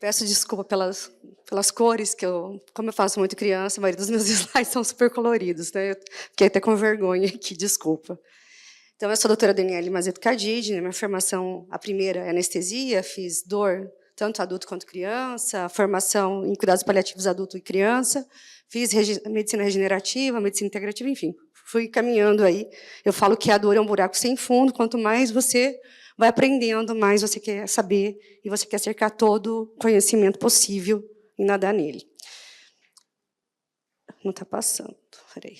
peço desculpa pelas cores, como eu faço muito criança, a maioria dos meus slides são super coloridos, né? Eu fiquei até com vergonha aqui, desculpa. Então, eu sou a doutora Daniele Mazeto Cardide, né? Minha formação, a primeira é anestesia, fiz dor, tanto adulto quanto criança, formação em cuidados paliativos adulto e criança, fiz medicina regenerativa, medicina integrativa, enfim, fui caminhando aí. Eu falo que a dor é um buraco sem fundo, quanto mais você vai aprendendo, mais você quer saber e você quer cercar todo o conhecimento possível e nadar nele. Não está passando, peraí.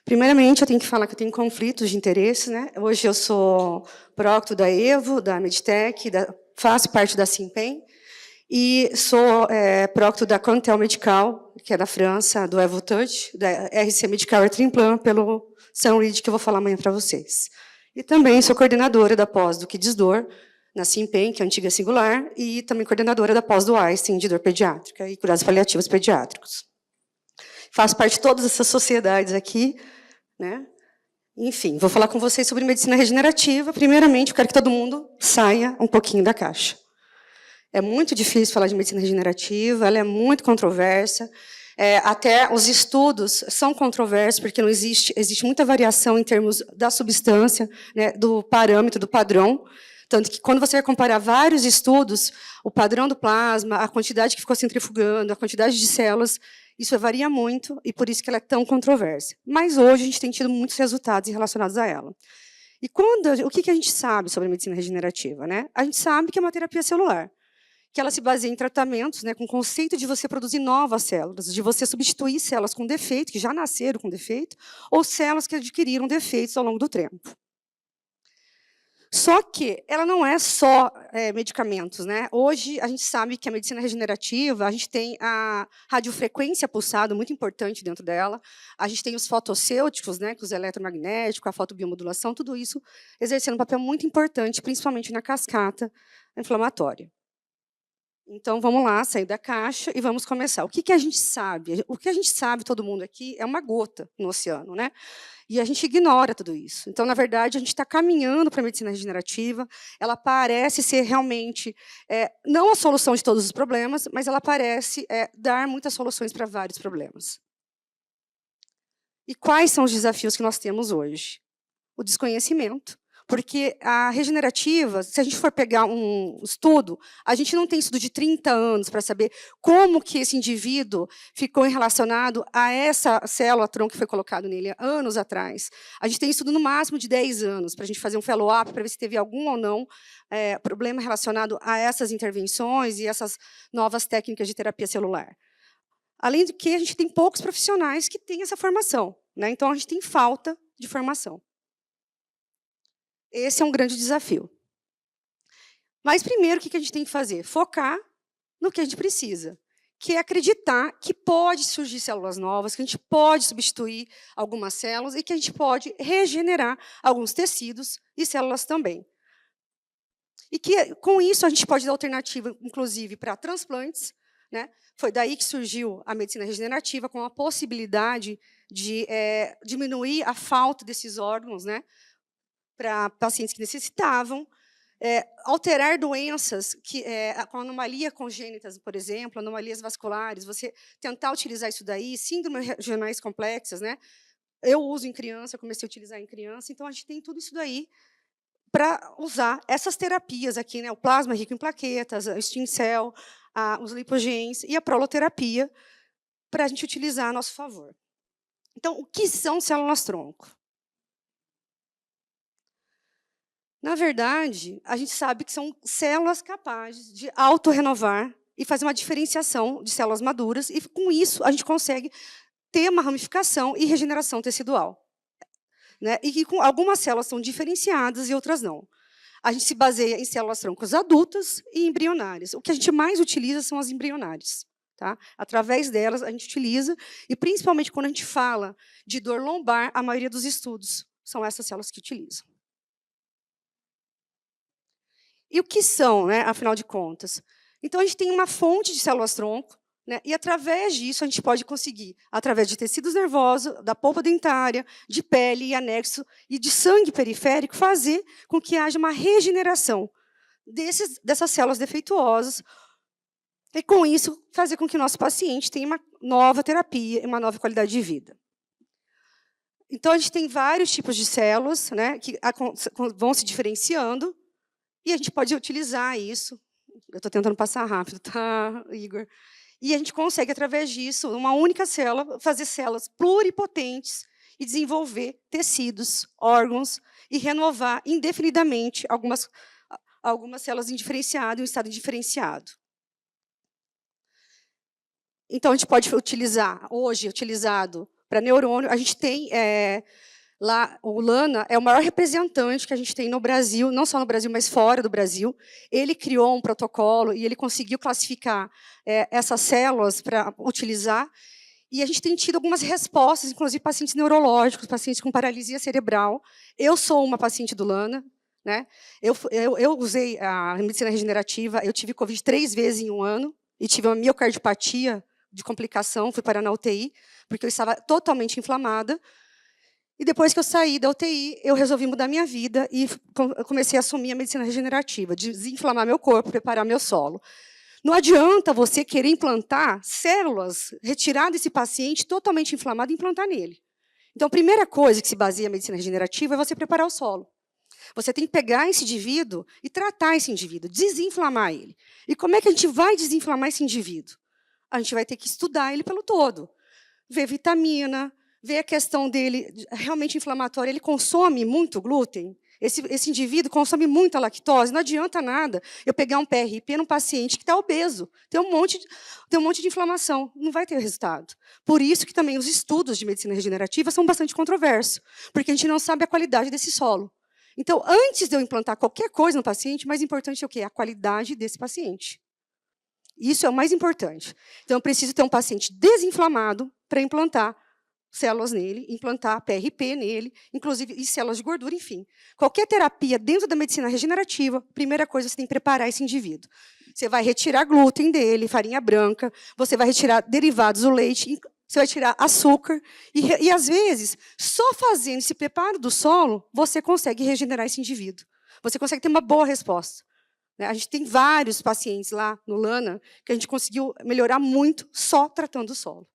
Primeiramente, eu tenho que falar que eu tenho conflitos de interesse, né? Hoje eu sou prócto da EVO, da Meditech, faço parte da Simpem, e sou prócto da Cantel Medical, que é da França, do EvoTouch, da RC Medical Trimplan, pelo Sam Reed, que eu vou falar amanhã para vocês. E também sou coordenadora da pós do Kids Dor, na Simpem, que é a antiga Singular, e também coordenadora da pós do Einstein, de dor pediátrica e cuidados paliativos pediátricos. Faço parte de todas essas sociedades aqui, né? Enfim, vou falar com vocês sobre medicina regenerativa. Primeiramente, eu quero que todo mundo saia um pouquinho da caixa. É muito difícil falar de medicina regenerativa, ela é muito controversa. Até os estudos são controversos, porque não existe muita variação em termos da substância, né, do parâmetro, do padrão. Tanto que, quando você vai comparar vários estudos, o padrão do plasma, a quantidade que ficou centrifugando, a quantidade de células, isso varia muito, e por isso que ela é tão controversa. Mas hoje a gente tem tido muitos resultados relacionados a ela. E o que a gente sabe sobre a medicina regenerativa, né? A gente sabe que é uma terapia celular, que ela se baseia em tratamentos, né, com o conceito de você produzir novas células, de você substituir células com defeito, que já nasceram com defeito, ou células que adquiriram defeitos ao longo do tempo. Só que ela não é só medicamentos, né? Hoje, a gente sabe que a medicina regenerativa, a gente tem a radiofrequência pulsada, muito importante dentro dela, a gente tem os fotossêuticos, né, que os eletromagnéticos, a fotobiomodulação, tudo isso exercendo um papel muito importante, principalmente na cascata inflamatória. Então, vamos lá, sair da caixa e vamos começar. O que a gente sabe? O que a gente sabe, todo mundo aqui, é uma gota no oceano, né? E a gente ignora tudo isso. Então, na verdade, a gente está caminhando para a medicina regenerativa. Ela parece ser realmente, não a solução de todos os problemas, mas ela parece dar muitas soluções para vários problemas. E quais são os desafios que nós temos hoje? O desconhecimento. Porque a regenerativa, se a gente for pegar um estudo, a gente não tem estudo de 30 anos para saber como que esse indivíduo ficou relacionado a essa célula-tronco que foi colocado nele anos atrás. A gente tem estudo no máximo de 10 anos para a gente fazer um follow-up para ver se teve algum ou não problema relacionado a essas intervenções e essas novas técnicas de terapia celular. Além do que, a gente tem poucos profissionais que têm essa formação, né? Então, a gente tem falta de formação. Esse é um grande desafio. Mas, primeiro, o que a gente tem que fazer? Focar no que a gente precisa, que é acreditar que pode surgir células novas, que a gente pode substituir algumas células e que a gente pode regenerar alguns tecidos e células também. E que, com isso, a gente pode dar alternativa, inclusive, para transplantes, né? Foi daí que surgiu a medicina regenerativa, com a possibilidade de diminuir a falta desses órgãos, né, para pacientes que necessitavam, alterar doenças com anomalia congênitas, por exemplo, anomalias vasculares, você tentar utilizar isso daí, síndromes regionais complexas, né? Eu uso em criança, comecei a utilizar em criança, então a gente tem tudo isso daí para usar essas terapias aqui, né? O plasma rico em plaquetas, o stem cell, os lipogens e a proloterapia, para a gente utilizar a nosso favor. Então, o que são células-tronco? Na verdade, a gente sabe que são células capazes de autorrenovar e fazer uma diferenciação de células maduras, e, com isso, a gente consegue ter uma ramificação e regeneração tecidual, né? E que algumas células são diferenciadas e outras não. A gente se baseia em células-troncos adultas e embrionárias. O que a gente mais utiliza são as embrionárias. Tá? Através delas, a gente utiliza, e principalmente quando a gente fala de dor lombar, a maioria dos estudos são essas células que utilizam. E o que são, né, afinal de contas? Então, a gente tem uma fonte de células-tronco, né, e, através disso, a gente pode conseguir, através de tecidos nervosos, da polpa dentária, de pele e anexo, e de sangue periférico, fazer com que haja uma regeneração dessas células defeituosas, E, com isso, fazer com que o nosso paciente tenha uma nova terapia e uma nova qualidade de vida. Então, a gente tem vários tipos de células, né, que vão se diferenciando, e a gente pode utilizar isso. Eu estou tentando passar rápido, tá, Igor? E a gente consegue, através disso, uma única célula, fazer células pluripotentes e desenvolver tecidos, órgãos, e renovar indefinidamente algumas células em diferenciado e um estado indiferenciado. Então, a gente pode utilizar, hoje, utilizado para neurônio, a gente tem lá, o Lana é o maior representante que a gente tem no Brasil, não só no Brasil, mas fora do Brasil. Ele criou um protocolo e ele conseguiu classificar essas células para utilizar. E a gente tem tido algumas respostas, inclusive pacientes neurológicos, pacientes com paralisia cerebral. Eu sou uma paciente do Lana, né? Eu usei a medicina regenerativa, eu tive Covid 3 vezes em um ano, e tive uma miocardiopatia de complicação, fui parar na UTI, porque eu estava totalmente inflamada. E depois que eu saí da UTI, eu resolvi mudar minha vida e comecei a assumir a medicina regenerativa, desinflamar meu corpo, preparar meu solo. Não adianta você querer implantar células, retirar desse paciente totalmente inflamado e implantar nele. Então, a primeira coisa que se baseia a medicina regenerativa é você preparar o solo. Você tem que pegar esse indivíduo e tratar esse indivíduo, desinflamar ele. E como é que a gente vai desinflamar esse indivíduo? A gente vai ter que estudar ele pelo todo. Ver vitamina, ver a questão dele realmente inflamatória. Ele consome muito glúten? Esse indivíduo consome muita lactose? Não adianta nada eu pegar um PRP num paciente que está obeso. Tem um monte de inflamação. Não vai ter resultado. Por isso que também os estudos de medicina regenerativa são bastante controversos, porque a gente não sabe a qualidade desse solo. Então, antes de eu implantar qualquer coisa no paciente, o mais importante é o quê? A qualidade desse paciente. Isso é o mais importante. Então, eu preciso ter um paciente desinflamado para implantar células nele, implantar PRP nele, inclusive e células de gordura, enfim. Qualquer terapia dentro da medicina regenerativa, primeira coisa, você tem que preparar esse indivíduo. Você vai retirar glúten dele, farinha branca, você vai retirar derivados do leite, você vai tirar açúcar, e às vezes, só fazendo esse preparo do solo, você consegue regenerar esse indivíduo. Você consegue ter uma boa resposta. A gente tem vários pacientes lá no Lana que a gente conseguiu melhorar muito só tratando o solo.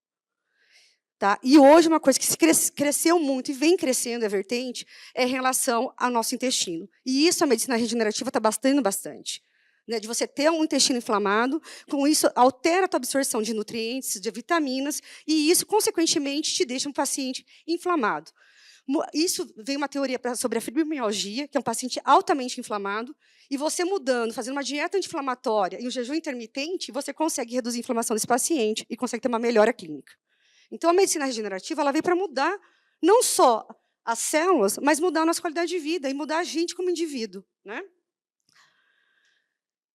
Tá? E hoje, uma coisa que cresceu muito e vem crescendo, é vertente, é em relação ao nosso intestino. E isso a medicina regenerativa está bastante. Né, de você ter um intestino inflamado, com isso altera a tua absorção de nutrientes, de vitaminas, e isso, consequentemente, te deixa um paciente inflamado. Isso vem uma teoria sobre a fibromialgia, que é um paciente altamente inflamado, e você mudando, fazendo uma dieta anti-inflamatória e um jejum intermitente, você consegue reduzir a inflamação desse paciente e consegue ter uma melhora clínica. Então, a medicina regenerativa ela veio para mudar não só as células, mas mudar a nossa qualidade de vida e mudar a gente como indivíduo. Né?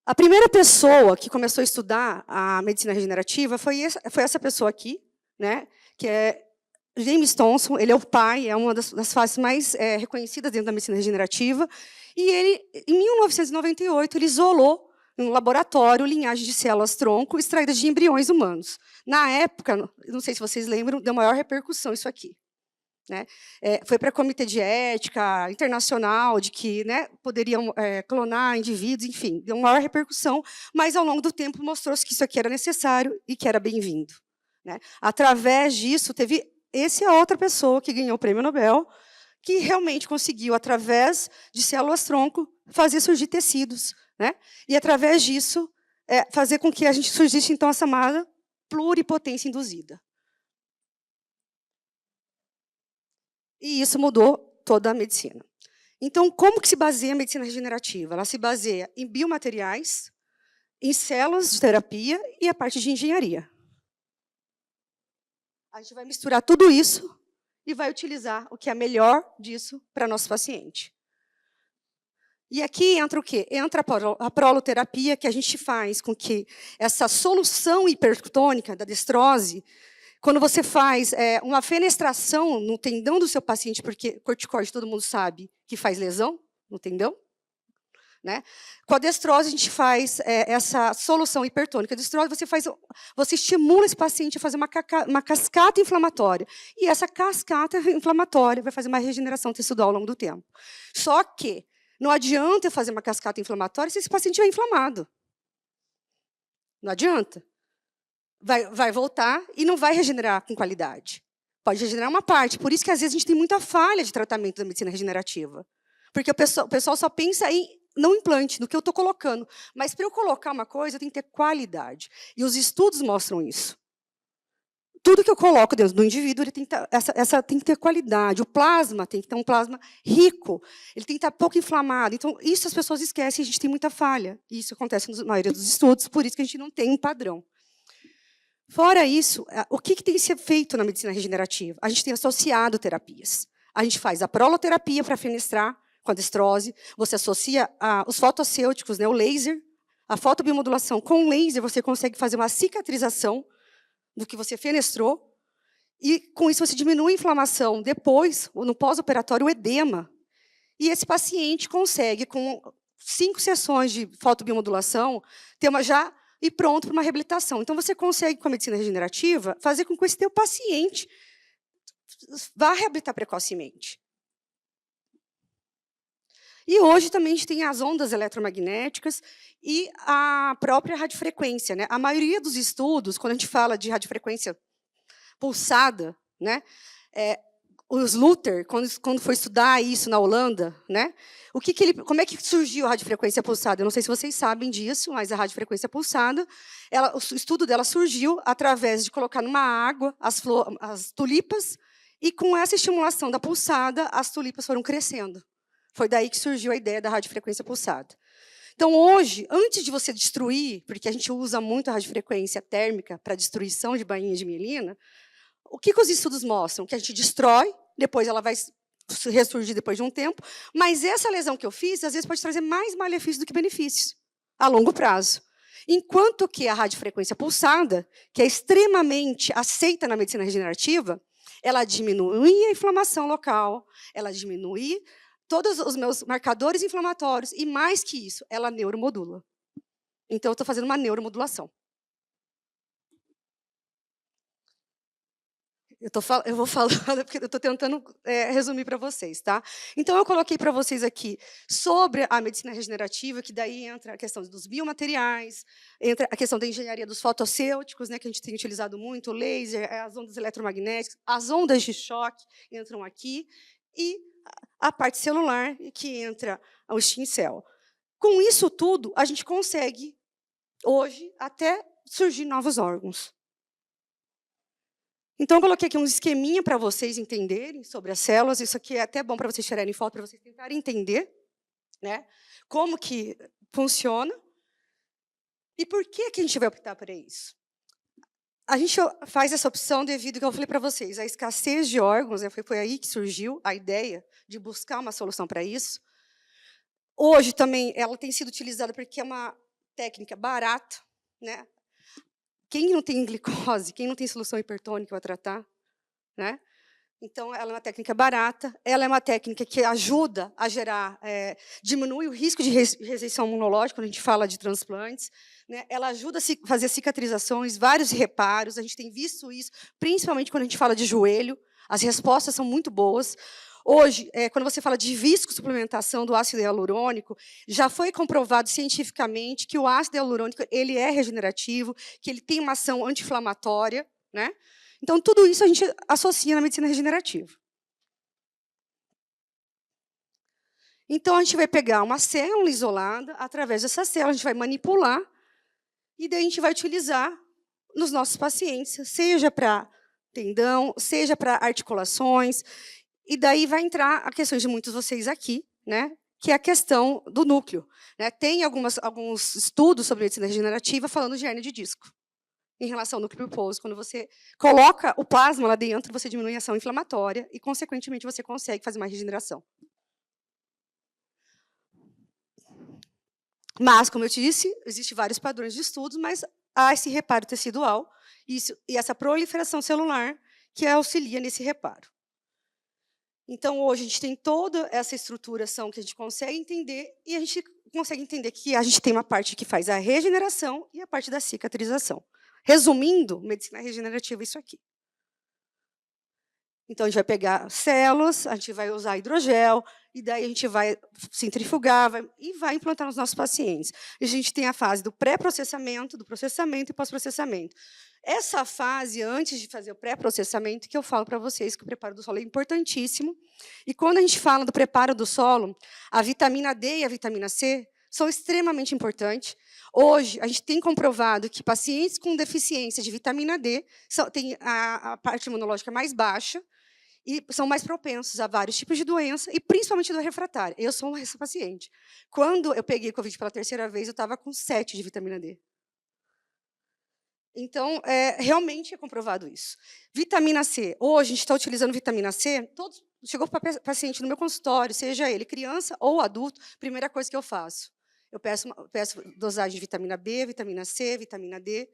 A primeira pessoa que começou a estudar a medicina regenerativa foi essa pessoa aqui, né, que é James Thompson. Ele é o pai, é uma das faces mais reconhecidas dentro da medicina regenerativa. E ele, em 1998, ele isolou em um laboratório linhagem de células-tronco extraídas de embriões humanos. Na época, não sei se vocês lembram, deu maior repercussão isso aqui. Né? Foi para comitê de ética internacional, de que né, poderiam clonar indivíduos, enfim, deu maior repercussão, mas, ao longo do tempo, mostrou-se que isso aqui era necessário e que era bem-vindo. Né? Através disso, teve essa outra pessoa que ganhou o prêmio Nobel, que realmente conseguiu, através de células-tronco, fazer surgir tecidos. Né? E, através disso, fazer com que a gente surgisse, então, a chamada pluripotência induzida. E isso mudou toda a medicina. Então, como que se baseia a medicina regenerativa? Ela se baseia em biomateriais, em células de terapia e a parte de engenharia. A gente vai misturar tudo isso e vai utilizar o que é melhor disso para nosso paciente. E aqui entra o quê? Entra a proloterapia, que a gente faz com que essa solução hipertônica da destrose, quando você faz uma fenestração no tendão do seu paciente, porque corticoide, todo mundo sabe, que faz lesão no tendão. Né? Com a destrose, a gente faz essa solução hipertônica. A destrose, você estimula esse paciente a fazer uma cascata inflamatória. E essa cascata inflamatória vai fazer uma regeneração tecidual ao longo do tempo. Só que não adianta eu fazer uma cascata inflamatória se esse paciente estiver inflamado. Não adianta. Vai voltar e não vai regenerar com qualidade. Pode regenerar uma parte. Por isso que, às vezes, a gente tem muita falha de tratamento da medicina regenerativa. Porque o pessoal só pensa no implante, no que eu estou colocando. Mas, para eu colocar uma coisa, eu tenho que ter qualidade. E os estudos mostram isso. Tudo que eu coloco dentro do indivíduo, ele tem que tem que ter qualidade. O plasma tem que ter um plasma rico. Ele tem que estar pouco inflamado. Então, isso as pessoas esquecem, a gente tem muita falha. E isso acontece na maioria dos estudos, por isso que a gente não tem um padrão. Fora isso, o que tem que ser feito na medicina regenerativa? A gente tem associado terapias. A gente faz a proloterapia para fenestrar com a destrose, você associa os fotossêuticos, né, o laser, a fotobiomodulação. Com laser, você consegue fazer uma cicatrização do que você fenestrou, e com isso você diminui a inflamação. Depois, no pós-operatório, o edema. E esse paciente consegue, com 5 sessões de fotobiomodulação, já ir pronto para uma reabilitação. Então, você consegue, com a medicina regenerativa, fazer com que esse teu paciente vá reabilitar precocemente. E hoje também a gente tem as ondas eletromagnéticas e a própria radiofrequência, né? A maioria dos estudos, quando a gente fala de radiofrequência pulsada, né? Os Luther, quando foi estudar isso na Holanda, né? Como é que surgiu a radiofrequência pulsada? Eu não sei se vocês sabem disso, mas a radiofrequência pulsada, o estudo dela surgiu através de colocar numa água as tulipas, e com essa estimulação da pulsada, as tulipas foram crescendo. Foi daí que surgiu a ideia da radiofrequência pulsada. Então, hoje, antes de você destruir, porque a gente usa muito a radiofrequência térmica para destruição de bainhas de mielina, o que os estudos mostram? Que a gente destrói, depois ela vai ressurgir depois de um tempo, mas essa lesão que eu fiz, às vezes, pode trazer mais malefícios do que benefícios, a longo prazo. Enquanto que a radiofrequência pulsada, que é extremamente aceita na medicina regenerativa, ela diminui a inflamação local, ela diminui todos os meus marcadores inflamatórios, e mais que isso, ela neuromodula. Então, eu estou fazendo uma neuromodulação. Eu vou falando, porque eu estou tentando resumir para vocês, tá? Então, eu coloquei para vocês aqui sobre a medicina regenerativa, que daí entra a questão dos biomateriais, entra a questão da engenharia dos fotossêuticos, né, que a gente tem utilizado muito, o laser, as ondas eletromagnéticas, as ondas de choque entram aqui, e a parte celular, que entra o stem cell. Com isso tudo, a gente consegue, hoje, até surgir novos órgãos. Então, eu coloquei aqui um esqueminha para vocês entenderem sobre as células. Isso aqui é até bom para vocês tirarem foto, para vocês tentarem entender, né, como que funciona. E por que a gente vai optar por isso? A gente faz essa opção devido ao que eu falei para vocês, a escassez de órgãos, né, foi aí que surgiu a ideia de buscar uma solução para isso. Hoje também ela tem sido utilizada porque é uma técnica barata, né? Quem não tem glicose, quem não tem solução hipertônica para tratar, né? Então, ela é uma técnica barata, ela é uma técnica que ajuda a gerar, diminui o risco de rejeição imunológica, quando a gente fala de transplantes, né? Ela ajuda a fazer cicatrizações, vários reparos, a gente tem visto isso, principalmente quando a gente fala de joelho, as respostas são muito boas. Hoje, quando você fala de viscosuplementação do ácido hialurônico, já foi comprovado cientificamente que o ácido hialurônico ele é regenerativo, que ele tem uma ação anti-inflamatória, né? Então, tudo isso a gente associa na medicina regenerativa. Então, a gente vai pegar uma célula isolada, através dessa célula, a gente vai manipular, e daí a gente vai utilizar nos nossos pacientes, seja para tendão, seja para articulações, e daí vai entrar a questão de muitos de vocês aqui, né, que é a questão do núcleo, né? Tem alguns estudos sobre medicina regenerativa falando de hérnia de disco, em relação ao núcleo pulposo. Quando você coloca o plasma lá dentro, você diminui a ação inflamatória e, consequentemente, você consegue fazer uma regeneração. Mas, como eu te disse, existem vários padrões de estudos, mas há esse reparo tecidual e essa proliferação celular que auxilia nesse reparo. Então, hoje, a gente tem toda essa estruturação que a gente consegue entender, e a gente consegue entender que a gente tem uma parte que faz a regeneração e a parte da cicatrização. Resumindo, medicina regenerativa é isso aqui. Então, a gente vai pegar células, a gente vai usar hidrogel, e daí a gente vai centrifugar e vai implantar nos nossos pacientes. A gente tem a fase do pré-processamento, do processamento e pós-processamento. Essa fase, antes de fazer o pré-processamento, que eu falo para vocês que o preparo do solo é importantíssimo. E quando a gente fala do preparo do solo, a vitamina D e a vitamina C são extremamente importantes. Hoje, a gente tem comprovado que pacientes com deficiência de vitamina D têm a parte imunológica mais baixa e são mais propensos a vários tipos de doença, e principalmente do refratário. Eu sou essa paciente. Quando eu peguei Covid pela terceira vez, eu estava com 7 de vitamina D. Então, realmente é comprovado isso. Vitamina C. Hoje, a gente está utilizando vitamina C. Chegou para paciente no meu consultório, seja ele criança ou adulto, primeira coisa que eu faço. Eu peço dosagem de vitamina B, vitamina C, vitamina D.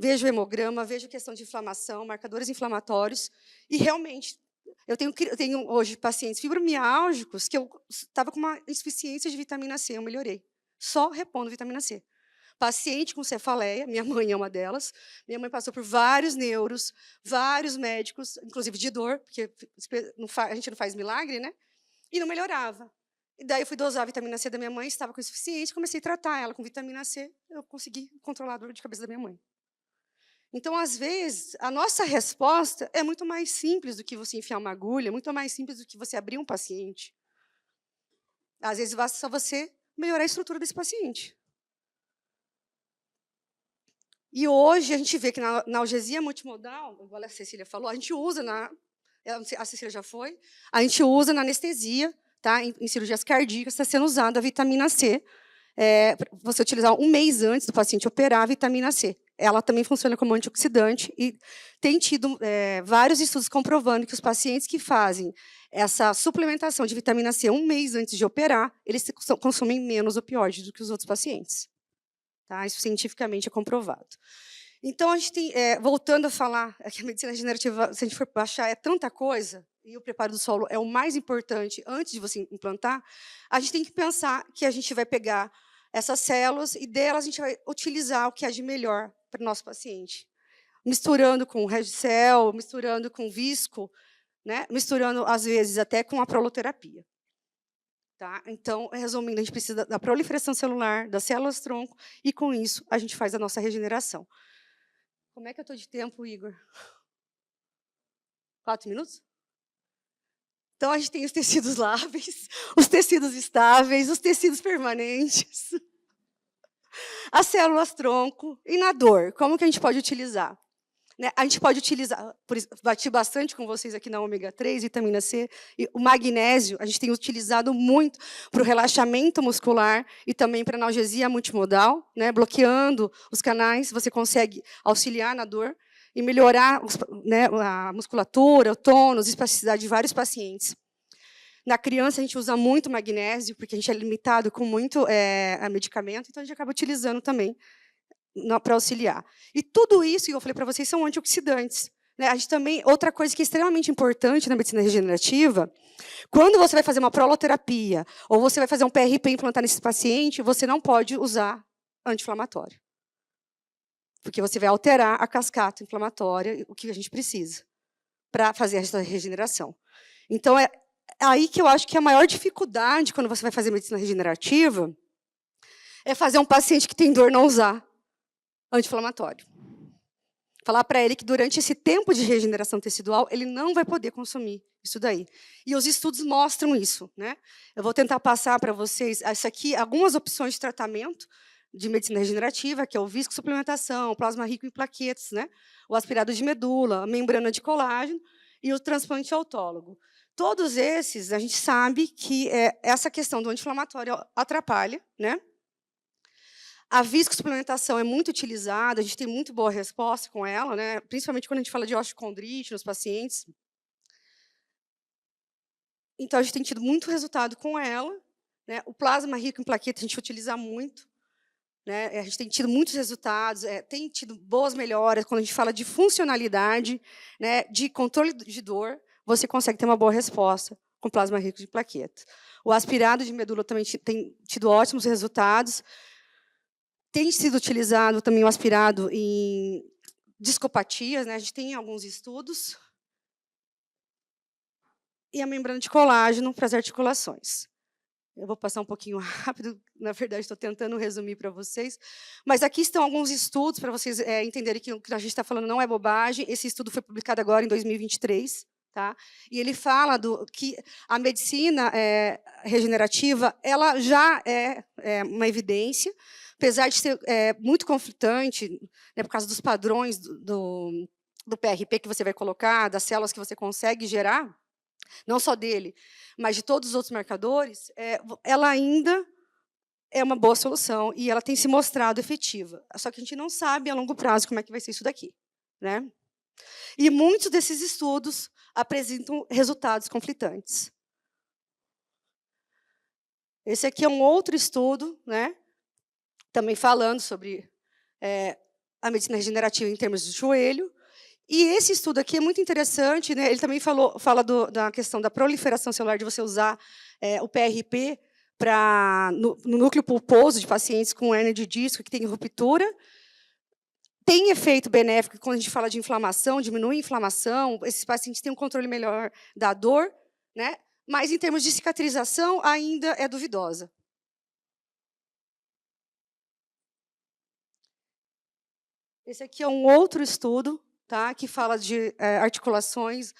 Vejo o hemograma, vejo questão de inflamação, marcadores inflamatórios. E, realmente, eu tenho hoje pacientes fibromialgicos que eu estava com uma insuficiência de vitamina C, eu melhorei. Só repondo vitamina C. Paciente com cefaleia, minha mãe é uma delas. Minha mãe passou por vários neuros, vários médicos, inclusive de dor, porque a gente não faz milagre, né? E não melhorava. E daí eu fui dosar a vitamina C da minha mãe, estava com insuficiência, comecei a tratar ela com vitamina C, eu consegui controlar a dor de cabeça da minha mãe. Então, às vezes, a nossa resposta é muito mais simples do que você enfiar uma agulha, muito mais simples do que você abrir um paciente. Às vezes, basta só você melhorar a estrutura desse paciente. E hoje a gente vê que na analgesia multimodal, igual a Cecília falou, a gente usa a Cecília já foi, a gente usa na anestesia, tá? Em cirurgias cardíacas, está sendo usada a vitamina C. Você utilizar um mês antes do paciente operar a vitamina C. Ela também funciona como antioxidante e tem tido vários estudos comprovando que os pacientes que fazem essa suplementação de vitamina C um mês antes de operar, eles consomem menos opioides do que os outros pacientes. Tá? Isso cientificamente é comprovado. Então, a gente tem, voltando a falar que a medicina regenerativa, se a gente for baixar, é tanta coisa, e o preparo do solo é o mais importante antes de você implantar, a gente tem que pensar que a gente vai pegar essas células e delas a gente vai utilizar o que há de melhor para o nosso paciente. Misturando com Regicel, misturando com visco, né? Misturando, às vezes, até com a proloterapia. Tá? Então, resumindo, a gente precisa da proliferação celular, das células-tronco, e, com isso, a gente faz a nossa regeneração. Como é que eu estou de tempo, Igor? 4 minutos? Então, a gente tem os tecidos lábeis, os tecidos estáveis, os tecidos permanentes, as células-tronco e na dor. Como que a gente pode utilizar? Né? A gente pode utilizar, bati bastante com vocês aqui na ômega 3, vitamina C, e o magnésio a gente tem utilizado muito para o relaxamento muscular e também para analgesia multimodal, né? Bloqueando os canais, você consegue auxiliar na dor e melhorar a musculatura, o tônus, a espasticidade de vários pacientes. Na criança, a gente usa muito magnésio, porque a gente é limitado com muito medicamento, então a gente acaba utilizando também para auxiliar. E tudo isso, que eu falei para vocês, são antioxidantes. Né? A gente também, outra coisa que é extremamente importante na medicina regenerativa, quando você vai fazer uma proloterapia, ou você vai fazer um PRP implantar nesse paciente, você não pode usar anti-inflamatório. Porque você vai alterar a cascata inflamatória, o que a gente precisa, para fazer essa regeneração. Então, é aí que eu acho que a maior dificuldade, quando você vai fazer medicina regenerativa, é fazer um paciente que tem dor não usar anti-inflamatório. Falar para ele que durante esse tempo de regeneração tecidual, ele não vai poder consumir isso daí. E os estudos mostram isso. Né? Eu vou tentar passar para vocês algumas opções de tratamento de medicina regenerativa, que é o viscosuplementação, o plasma rico em plaquetas, né? O aspirado de medula, a membrana de colágeno e o transplante autólogo. Todos esses, a gente sabe que essa questão do anti-inflamatório atrapalha, né? A viscosuplementação é muito utilizada, a gente tem muito boa resposta com ela, né? Principalmente quando a gente fala de osteocondrite nos pacientes. Então, a gente tem tido muito resultado com ela. Né? O plasma rico em plaquetas a gente utiliza muito. Né? A gente tem tido muitos resultados, tem tido boas melhoras. Quando a gente fala de funcionalidade, né, de controle de dor, você consegue ter uma boa resposta com plasma rico de plaquetas. O aspirado de medula também tem tido ótimos resultados. Tem sido utilizado também o aspirado em discopatias, né? A gente tem alguns estudos. e a membrana de colágeno para as articulações. Eu vou passar um pouquinho rápido, na verdade, estou tentando resumir para vocês. Mas aqui estão alguns estudos para vocês entenderem que o que a gente está falando não é bobagem. Esse estudo foi publicado agora em 2023. Tá? E ele fala que a medicina regenerativa ela já é uma evidência, apesar de ser muito conflitante, né, por causa dos padrões do PRP que você vai colocar, das células que você consegue gerar, não só dele, mas de todos os outros marcadores, ela ainda é uma boa solução e ela tem se mostrado efetiva. Só que a gente não sabe a longo prazo como é que vai ser isso daqui, né? E muitos desses estudos apresentam resultados conflitantes. Esse aqui é um outro estudo, né? Também falando sobre a medicina regenerativa em termos de joelho. E esse estudo aqui é muito interessante, né? Ele também fala da questão da proliferação celular, de você usar o PRP no núcleo pulposo de pacientes com hérnia de disco que tem ruptura. Tem efeito benéfico quando a gente fala de inflamação, diminui a inflamação, esses pacientes têm um controle melhor da dor, né? Mas, em termos de cicatrização, ainda é duvidosa. Esse aqui é um outro estudo, tá, que fala de articulações.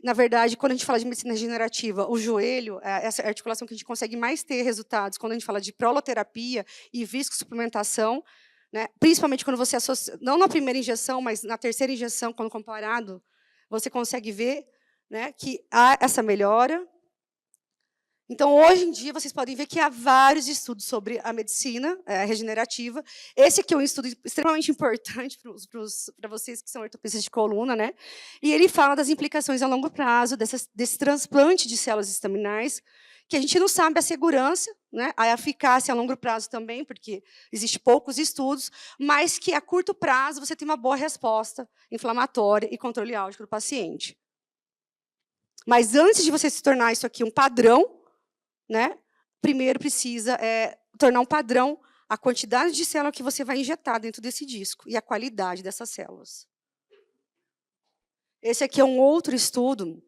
Na verdade, quando a gente fala de medicina regenerativa, o joelho é essa articulação que a gente consegue mais ter resultados quando a gente fala de proloterapia e viscosuplementação, né? Principalmente quando você associa, não na primeira injeção, mas na terceira injeção, quando comparado, você consegue ver, né, que há essa melhora. Então, hoje em dia, vocês podem ver que há vários estudos sobre a medicina regenerativa. Esse aqui é um estudo extremamente importante para vocês que são ortopedistas de coluna, né? E ele fala das implicações a longo prazo desse transplante de células estaminais, que a gente não sabe a segurança, né? A eficácia a longo prazo também, porque existem poucos estudos, mas que a curto prazo você tem uma boa resposta inflamatória e controle álgico do paciente. Mas antes de você se tornar isso aqui um padrão, né, primeiro precisa tornar um padrão a quantidade de célula que você vai injetar dentro desse disco e a qualidade dessas células. Esse aqui é um outro estudo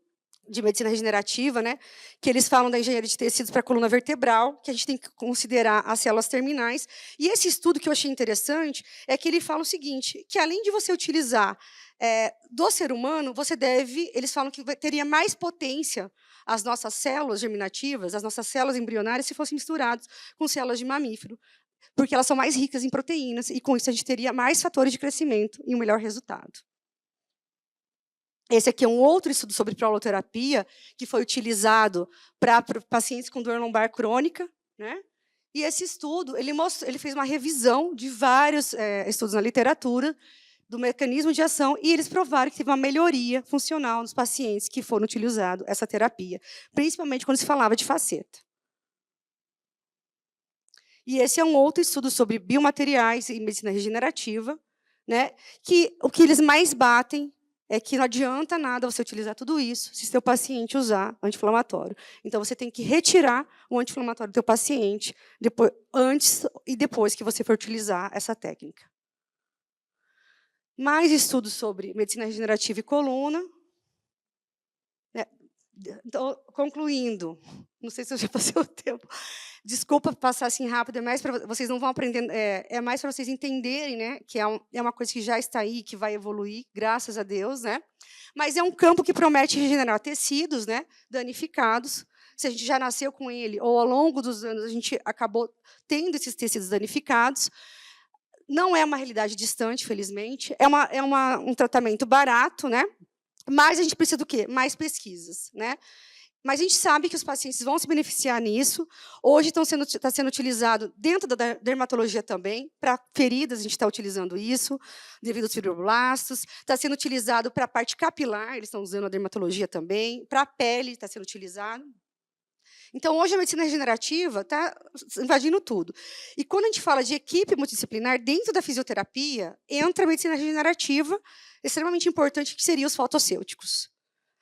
de medicina regenerativa, né, que eles falam da engenharia de tecidos para a coluna vertebral, que a gente tem que considerar as células terminais. E esse estudo que eu achei interessante é que ele fala o seguinte, que além de você utilizar do ser humano, eles falam que teria mais potência as nossas células germinativas, as nossas células embrionárias, se fossem misturadas com células de mamífero, porque elas são mais ricas em proteínas, e com isso a gente teria mais fatores de crescimento e um melhor resultado. Esse aqui é um outro estudo sobre proloterapia, que foi utilizado para pacientes com dor lombar crônica, né? E esse estudo, ele fez uma revisão de vários estudos na literatura, do mecanismo de ação, e eles provaram que teve uma melhoria funcional nos pacientes que foram utilizados essa terapia, principalmente quando se falava de faceta. E esse é um outro estudo sobre biomateriais e medicina regenerativa, né, que o que eles mais batem é que não adianta nada você utilizar tudo isso se seu paciente usar anti-inflamatório. Então, você tem que retirar o anti-inflamatório do seu paciente antes e depois que você for utilizar essa técnica. Mais estudos sobre medicina regenerativa e coluna. Então, concluindo, não sei se eu já passei o tempo, desculpa passar assim rápido, é mais para vocês não vão aprender, é mais para vocês entenderem, né, que é uma coisa que já está aí, que vai evoluir, graças a Deus, né? Mas é um campo que promete regenerar tecidos, né, danificados. Se a gente já nasceu com ele, ou ao longo dos anos a gente acabou tendo esses tecidos danificados. Não é uma realidade distante, felizmente. É um tratamento barato, né? Mas a gente precisa do quê? Mais pesquisas, né? Mas a gente sabe que os pacientes vão se beneficiar nisso. Hoje está sendo utilizado dentro da dermatologia também, para feridas a gente está utilizando isso, devido aos fibroblastos. Está sendo utilizado para a parte capilar, eles estão usando a dermatologia também. Para a pele está sendo utilizado. Então, hoje, a medicina regenerativa está invadindo tudo. E quando a gente fala de equipe multidisciplinar, dentro da fisioterapia, entra a medicina regenerativa, extremamente importante, que seriam os fotossêuticos.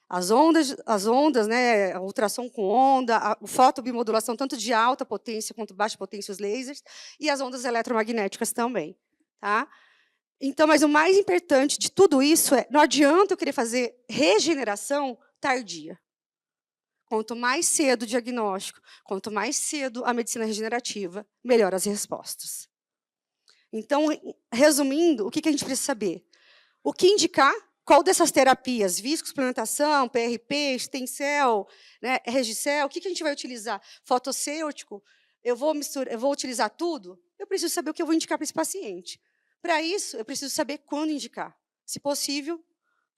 As ondas, né, a ultrassom com onda, a fotobimodulação, tanto de alta potência quanto baixa potência, os lasers, e as ondas eletromagnéticas também. Tá? Então, mas o mais importante de tudo isso não adianta eu querer fazer regeneração tardia. Quanto mais cedo o diagnóstico, quanto mais cedo a medicina regenerativa, melhor as respostas. Então, resumindo, o que a gente precisa saber? O que indicar? Qual dessas terapias? Viscosuplementação, PRP, stem cell, né, Regicel, o que a gente vai utilizar? Fotossêutico? Eu vou utilizar tudo? Eu preciso saber o que eu vou indicar para esse paciente. Para isso, eu preciso saber quando indicar. Se possível,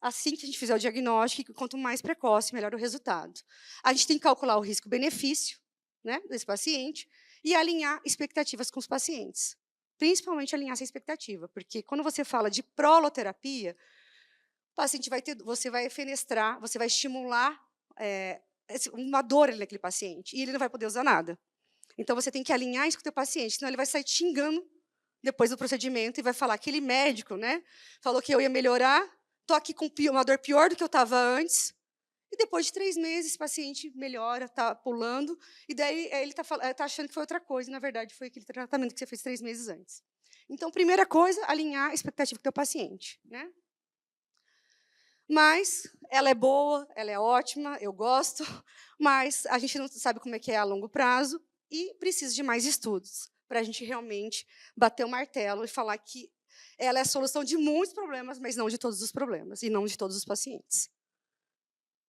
assim que a gente fizer o diagnóstico, quanto mais precoce, melhor o resultado. A gente tem que calcular o risco-benefício, né, desse paciente e alinhar expectativas com os pacientes. Principalmente alinhar essa expectativa, porque quando você fala de proloterapia, o paciente você vai fenestrar, você vai estimular uma dor naquele paciente, e ele não vai poder usar nada. Então, você tem que alinhar isso com o teu paciente, senão ele vai sair te xingando depois do procedimento e vai falar, aquele médico, né, falou que eu ia melhorar, estou aqui com uma dor pior do que eu estava antes, e depois de 3 meses, esse paciente melhora, está pulando, e daí ele está achando que foi outra coisa, e, na verdade, foi aquele tratamento que você fez 3 meses antes. Então, primeira coisa, alinhar a expectativa com o teu paciente, né? Mas ela é boa, ela é ótima, eu gosto, mas a gente não sabe como é que é a longo prazo e precisa de mais estudos para a gente realmente bater o martelo e falar que ela é a solução de muitos problemas, mas não de todos os problemas e não de todos os pacientes.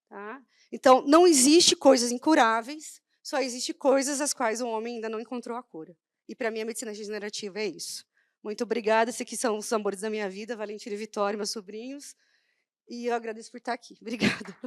Tá? Então, não existe coisas incuráveis, só existe coisas às quais o homem ainda não encontrou a cura. E, para mim, a medicina regenerativa é isso. Muito obrigada. Esses aqui são os amores da minha vida, Valentina e Vitória, meus sobrinhos. E eu agradeço por estar aqui. Obrigada.